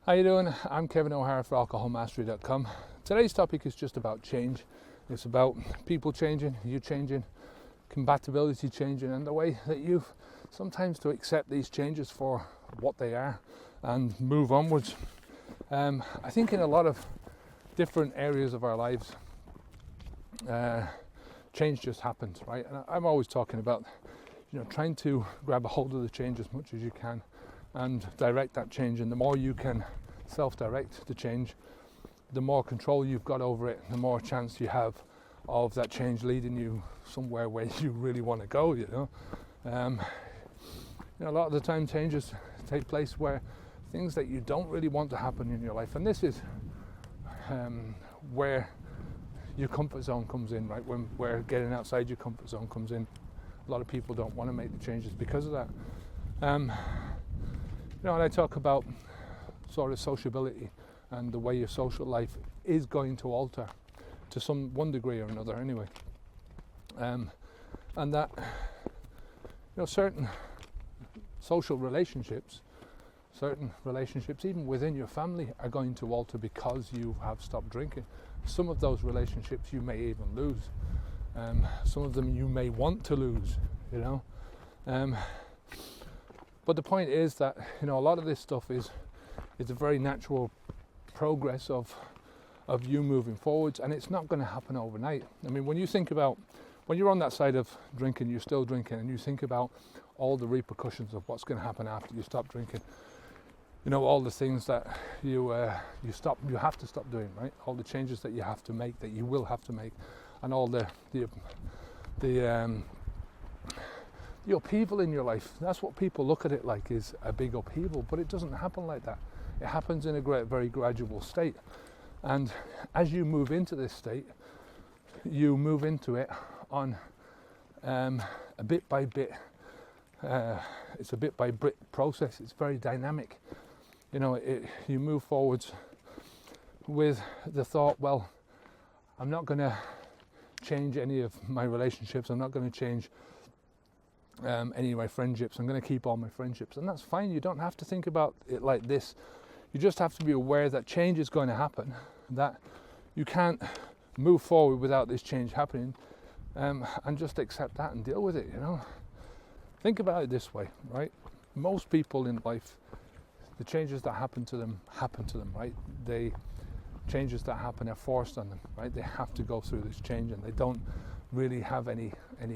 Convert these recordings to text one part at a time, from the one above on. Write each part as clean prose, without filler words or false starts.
How you doing? I'm Kevin O'Hara for alcoholmastery.com. Today's topic is just about change. It's about people changing, you changing, compatibility changing, and the way that you sometimes to accept these changes for what they are and move onwards. I think in a lot of different areas of our lives, change just happens, right? And I'm always talking about, trying to grab a hold of the change as much as you can and direct that change. And the more you can self-direct the change, the more control you've got over it, the more chance you have of that change leading you somewhere where you really want to go. A lot of the time changes take place where things that you don't really want to happen in your life, and this is where your comfort zone comes in, right? Where getting outside your comfort zone comes in. A lot of people don't want to make the changes because of that. And I talk about sort of sociability and the way your social life is going to alter to one degree or another anyway. And that, certain social relationships, even within your family, are going to alter because you have stopped drinking. Some of those relationships you may even lose. Some of them you may want to lose, But the point is that, a lot of this stuff is a very natural progress of you moving forwards, and it's not going to happen overnight. I mean, when you think about, when you're on that side of drinking, you're still drinking, and you think about all the repercussions of what's going to happen after you stop drinking, all the things that you have to stop doing, right? All the changes that you have to make, that you will have to make, and all the upheaval in your life. That's what people look at it like, is a big upheaval, but it doesn't happen like that. It happens in a very gradual state. And as you move into this state, you move into it on a bit by bit. It's a bit by bit process. It's very dynamic. You move forwards with the thought, well, I'm not going to change any of my relationships. I'm not going to change any of my friendships. I'm going to keep all my friendships, and that's fine. You don't have to think about it like this. You just have to be aware that change is going to happen, that you can't move forward without this change happening, and just accept that and deal with it. Think about it this way, right? Most people in life, the changes that happen to them, right? Changes that happen are forced on them, right? They have to go through this change, and they don't really have any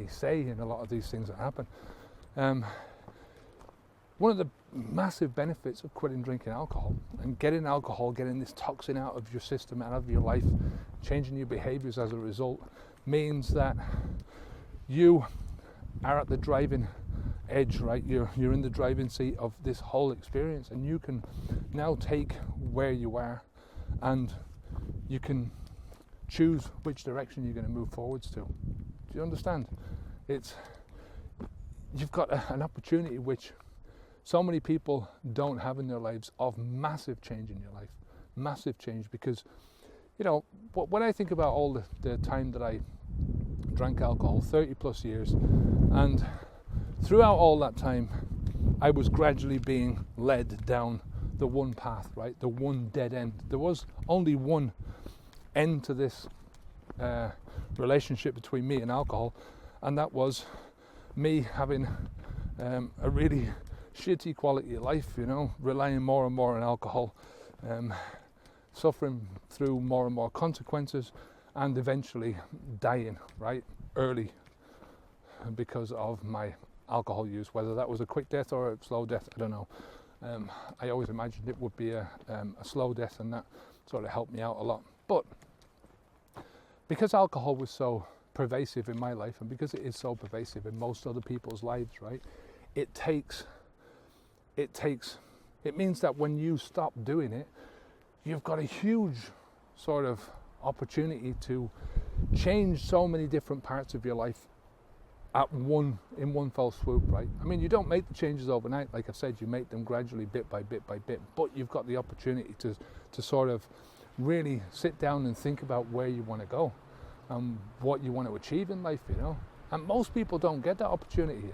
say in a lot of these things that happen. One of the massive benefits of quitting drinking alcohol and getting this toxin out of your system, out of your life, changing your behaviors as a result, means that you are at the driving edge, right? You're in the driving seat of this whole experience, and you can now take where you are, and you can choose which direction you're going to move forwards to. Do you understand? You've got an opportunity which so many people don't have in their lives, of massive change in your life. Massive change, because, when I think about all the time that I drank alcohol, 30 plus years, and throughout all that time, I was gradually being led down the one path, right? The one dead end. There was only one end to this relationship between me and alcohol, and that was me having a really shitty quality of life, relying more and more on alcohol, suffering through more and more consequences, and eventually dying, right, early because of my alcohol use. Whether that was a quick death or a slow death, I don't know. I always imagined it would be a slow death, and that sort of helped me out a lot. But because alcohol was so pervasive in my life, and because it is so pervasive in most other people's lives, right, it means that when you stop doing it, you've got a huge sort of opportunity to change so many different parts of your life in one fell swoop, right? I mean, you don't make the changes overnight. Like I said, you make them gradually, bit by bit by bit, but you've got the opportunity to sort of really sit down and think about where you want to go and what you want to achieve in life, and most people don't get that opportunity.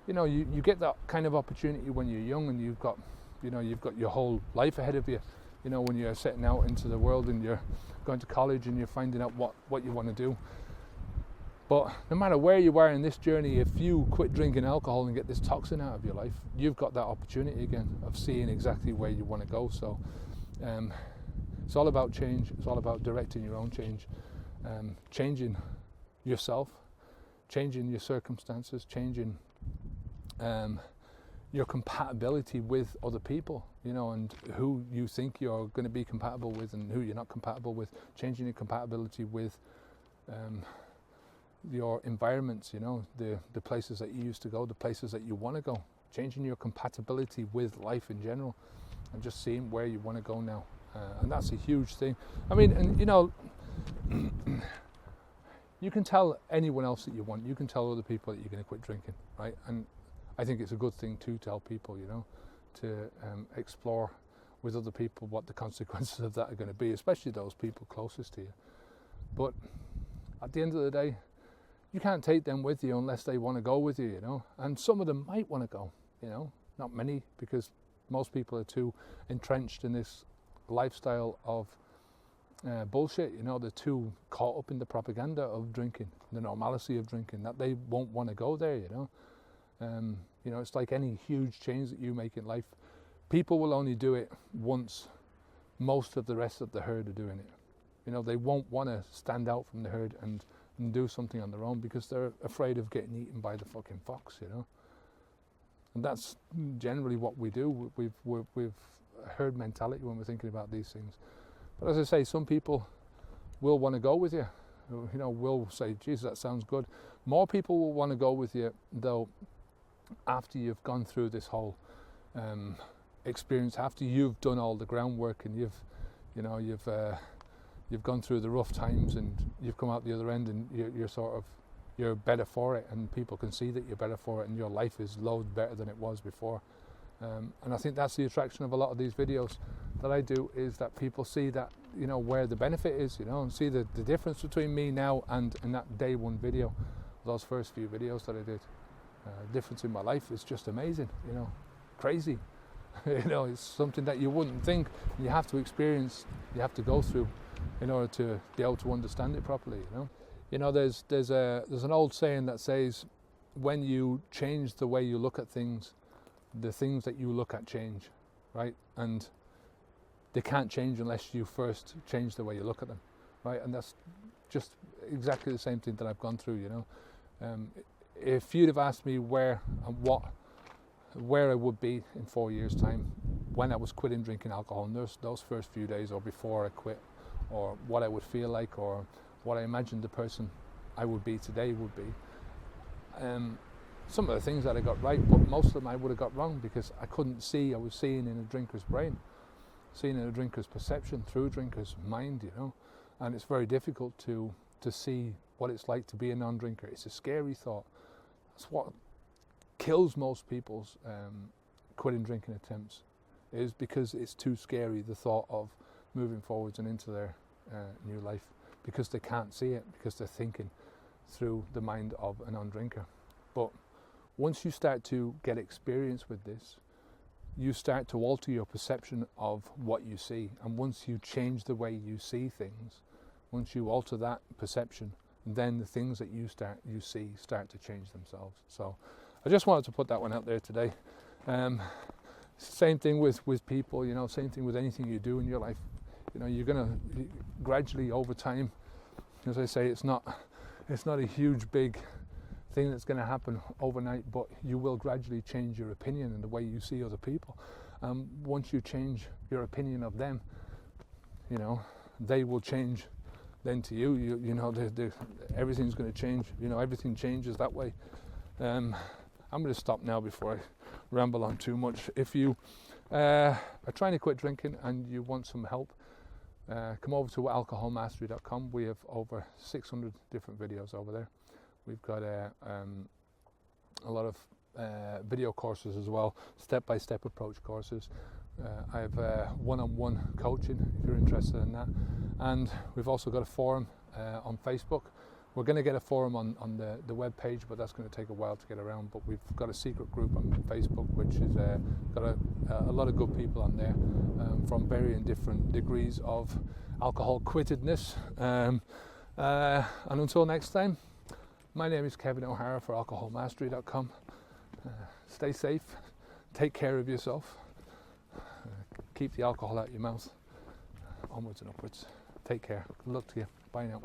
You get that kind of opportunity when you're young, and you've got you've got your whole life ahead of you. When you're setting out into the world and you're going to college and you're finding out what you want to do. But no matter where you are in this journey, if you quit drinking alcohol and get this toxin out of your life, you've got that opportunity again of seeing exactly where you want to go. So it's all about change. It's all about directing your own change, changing yourself, changing your circumstances, changing your compatibility with other people, and who you think you're going to be compatible with and who you're not compatible with, changing your compatibility with your environments, the places that you used to go, the places that you want to go, changing your compatibility with life in general, and just seeing where you want to go now. And that's a huge thing. I mean, and you can tell anyone else that you want. You can tell other people that you're going to quit drinking, right? And I think it's a good thing to tell people, to explore with other people what the consequences of that are going to be, especially those people closest to you. But at the end of the day, you can't take them with you unless they want to go with you, And some of them might want to go, not many, because most people are too entrenched in this lifestyle of bullshit, they're too caught up in the propaganda of drinking, the normalcy of drinking, that they won't want to go there, it's like any huge change that you make in life. People will only do it once most of the rest of the herd are doing it. They won't want to stand out from the herd and do something on their own because they're afraid of getting eaten by the fucking fox, And that's generally what we do. We've herd mentality when we're thinking about these things. But as I say, some people will want to go with you. Will say, Jesus, that sounds good. More people will want to go with you, though, after you've gone through this whole experience, after you've done all the groundwork and you've gone through the rough times and you've come out the other end and you're better for it, and people can see that you're better for it and your life is loads better than it was before. And I think that's the attraction of a lot of these videos that I do, is that people see that, where the benefit is, and see the difference between me now and in that day one video, those first few videos that I did. Difference in my life is just amazing, crazy. It's something that you wouldn't think. You have to experience, you have to go through in order to be able to understand it properly, There's an old saying that says, when you change the way you look at things, the things that you look at change, right? And they can't change unless you first change the way you look at them, right? And that's just exactly the same thing that I've gone through, If you'd have asked me where I would be in 4 years' time when I was quitting drinking alcohol, and those first few days, or before I quit, or what I would feel like, or what I imagined the person I would be today would be, some of the things that I got right, but most of them I would have got wrong, because I couldn't see. I was seeing in a drinker's brain, seeing in a drinker's perception, through a drinker's mind, and it's very difficult to see what it's like to be a non-drinker. It's a scary thought. That's what kills most people's quitting drinking attempts, is because it's too scary, the thought of moving forwards and into their new life, because they can't see it, because they're thinking through the mind of a non-drinker. But once you start to get experience with this, you start to alter your perception of what you see. And once you change the way you see things, once you alter that perception, then the things that you see start to change themselves. So I just wanted to put that one out there today. Same thing with people, same thing with anything you do in your life. You're going to gradually, over time, as I say, it's not a huge big thing that's going to happen overnight, but you will gradually change your opinion and the way you see other people. Once you change your opinion of them, they will change then to you. Everything's going to change. Everything changes that way. I'm going to stop now before I ramble on too much. If you are trying to quit drinking and you want some help, come over to alcoholmastery.com. We have over 600 different videos over there. We've got a lot of video courses as well, step-by-step approach courses. I have one-on-one coaching if you're interested in that. And we've also got a forum on Facebook We're going to get a forum on the web page, but that's going to take a while to get around. But we've got a secret group on Facebook, which has got a lot of good people on there from varying different degrees of alcohol quittedness. And until next time, my name is Kevin O'Hara for alcoholmastery.com. Stay safe, take care of yourself, keep the alcohol out your mouth, onwards and upwards. Take care. Good luck to you. Bye now.